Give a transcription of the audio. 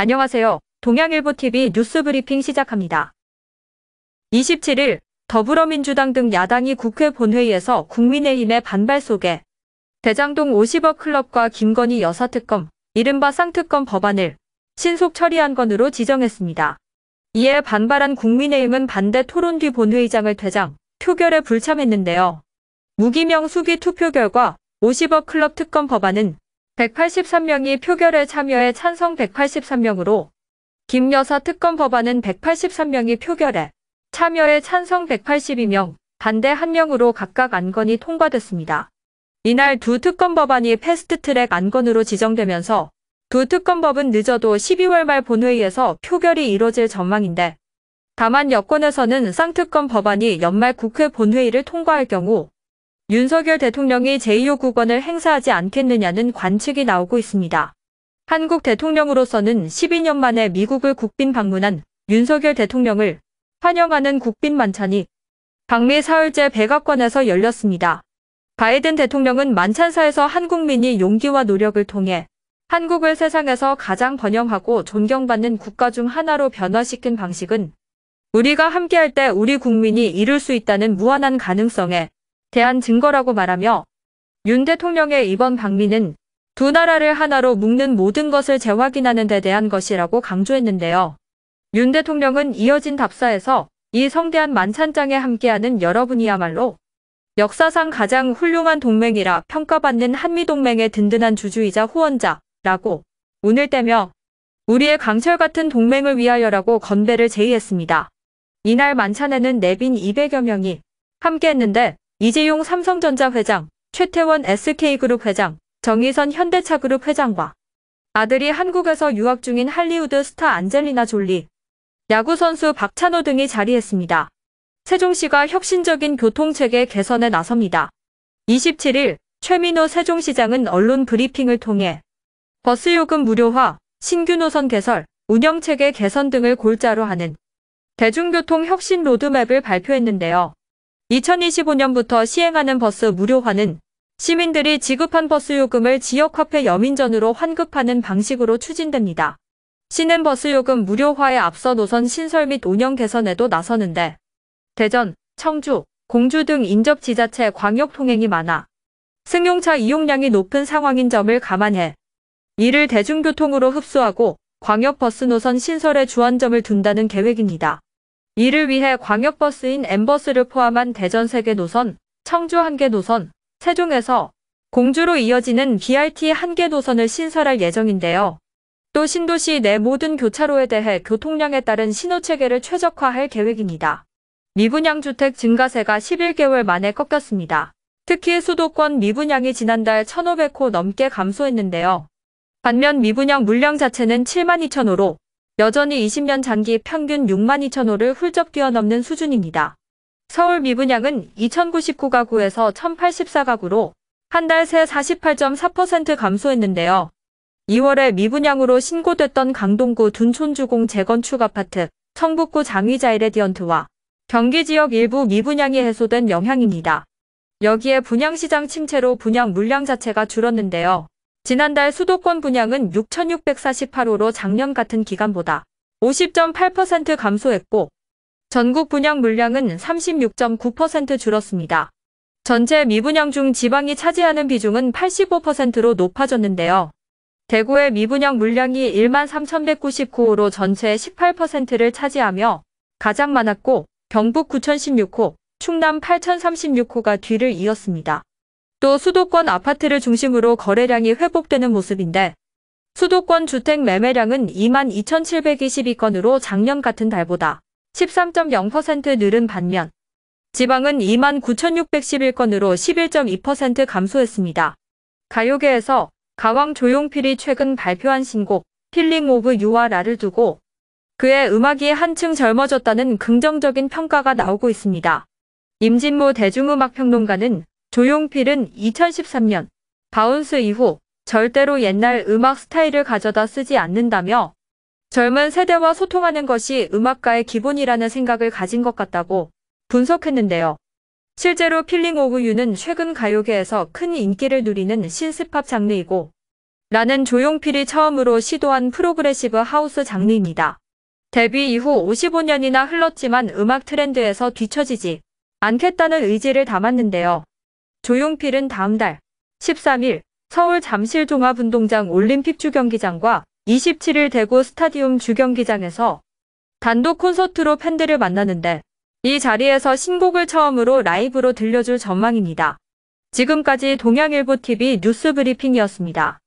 안녕하세요. 동양일보TV 뉴스브리핑 시작합니다. 27일 더불어민주당 등 야당이 국회 본회의에서 국민의힘의 반발 속에 대장동 50억 클럽과 김건희 여사 특검, 이른바 쌍특검 법안을 신속 처리한 건으로 지정했습니다. 이에 반발한 국민의힘은 반대 토론 뒤 본회의장을 퇴장, 표결에 불참했는데요. 무기명 수기 투표 결과 50억 클럽 특검 법안은 183명이 표결에 참여해 찬성 183명으로 김 여사 특검 법안은 183명이 표결에 참여해 찬성 182명, 반대 1명으로 각각 안건이 통과됐습니다. 이날 두 특검 법안이 패스트트랙 안건으로 지정되면서 두 특검법은 늦어도 12월 말 본회의에서 표결이 이뤄질 전망인데, 다만 여권에서는 쌍특검 법안이 연말 국회 본회의를 통과할 경우 윤석열 대통령이 제2요구권을 행사하지 않겠느냐는 관측이 나오고 있습니다. 한국 대통령으로서는 12년 만에 미국을 국빈 방문한 윤석열 대통령을 환영하는 국빈 만찬이 방미 사흘째 백악관에서 열렸습니다. 바이든 대통령은 만찬사에서 한국민이 용기와 노력을 통해 한국을 세상에서 가장 번영하고 존경받는 국가 중 하나로 변화시킨 방식은 우리가 함께할 때 우리 국민이 이룰 수 있다는 무한한 가능성에 대한 증거라고 말하며, 윤 대통령의 이번 방미는 두 나라를 하나로 묶는 모든 것을 재확인하는 데 대한 것이라고 강조했는데요. 윤 대통령은 이어진 답사에서 이 성대한 만찬장에 함께하는 여러분이야말로 역사상 가장 훌륭한 동맹이라 평가받는 한미동맹의 든든한 주주이자 후원자라고 운을 떼며 우리의 강철 같은 동맹을 위하여라고 건배를 제의했습니다. 이날 만찬에는 내빈 200여 명이 함께했는데, 이재용 삼성전자 회장, 최태원 SK그룹 회장, 정의선 현대차그룹 회장과 아들이 한국에서 유학 중인 할리우드 스타 안젤리나 졸리, 야구선수 박찬호 등이 자리했습니다. 세종시가 혁신적인 교통체계 개선에 나섭니다. 27일 최민호 세종시장은 언론 브리핑을 통해 버스요금 무료화, 신규 노선 개설, 운영체계 개선 등을 골자로 하는 대중교통 혁신 로드맵을 발표했는데요. 2025년부터 시행하는 버스 무료화는 시민들이 지급한 버스요금을 지역화폐 여민전으로 환급하는 방식으로 추진됩니다. 시는 버스요금 무료화에 앞서 노선 신설 및 운영 개선에도 나서는데, 대전, 청주, 공주 등 인접지자체 광역 통행이 많아 승용차 이용량이 높은 상황인 점을 감안해 이를 대중교통으로 흡수하고 광역버스 노선 신설에 주안점을 둔다는 계획입니다. 이를 위해 광역버스인 M버스를 포함한 대전 3개 노선, 청주 1개 노선, 세종에서 공주로 이어지는 BRT 1개 노선을 신설할 예정인데요. 또 신도시 내 모든 교차로에 대해 교통량에 따른 신호체계를 최적화할 계획입니다. 미분양 주택 증가세가 11개월 만에 꺾였습니다. 특히 수도권 미분양이 지난달 1,500호 넘게 감소했는데요. 반면 미분양 물량 자체는 72,000호로 여전히 20년 장기 평균 62,000호를 훌쩍 뛰어넘는 수준입니다. 서울 미분양은 2,099가구에서 1,084가구로 한 달 새 48.4% 감소했는데요. 2월에 미분양으로 신고됐던 강동구 둔촌주공 재건축 아파트, 성북구 장위자 이레디언트와 경기 지역 일부 미분양이 해소된 영향입니다. 여기에 분양시장 침체로 분양 물량 자체가 줄었는데요. 지난달 수도권 분양은 6,648호로 작년 같은 기간보다 50.8% 감소했고, 전국 분양 물량은 36.9% 줄었습니다. 전체 미분양 중 지방이 차지하는 비중은 85%로 높아졌는데요. 대구의 미분양 물량이 13,199호로 전체의 18%를 차지하며 가장 많았고, 경북 9,016호, 충남 8,036호가 뒤를 이었습니다. 또 수도권 아파트를 중심으로 거래량이 회복되는 모습인데, 수도권 주택 매매량은 22,722건으로 작년 같은 달보다 13.0% 늘은 반면 지방은 29,611건으로 11.2% 감소했습니다. 가요계에서 가왕 조용필이 최근 발표한 신곡 힐링 오브 유와 라를 두고 그의 음악이 한층 젊어졌다는 긍정적인 평가가 나오고 있습니다. 임진모 대중음악평론가는 조용필은 2013년 바운스 이후 절대로 옛날 음악 스타일을 가져다 쓰지 않는다며 젊은 세대와 소통하는 것이 음악가의 기본이라는 생각을 가진 것 같다고 분석했는데요. 실제로 필링 오브 유는 최근 가요계에서 큰 인기를 누리는 신스팝 장르이고 라는 조용필이 처음으로 시도한 프로그레시브 하우스 장르입니다. 데뷔 이후 55년이나 흘렀지만 음악 트렌드에서 뒤처지지 않겠다는 의지를 담았는데요. 조용필은 다음 달 13일 서울 잠실 종합운동장 올림픽 주경기장과 27일 대구 스타디움 주경기장에서 단독 콘서트로 팬들을 만나는데 이 자리에서 신곡을 처음으로 라이브로 들려줄 전망입니다. 지금까지 동양일보TV 뉴스브리핑이었습니다.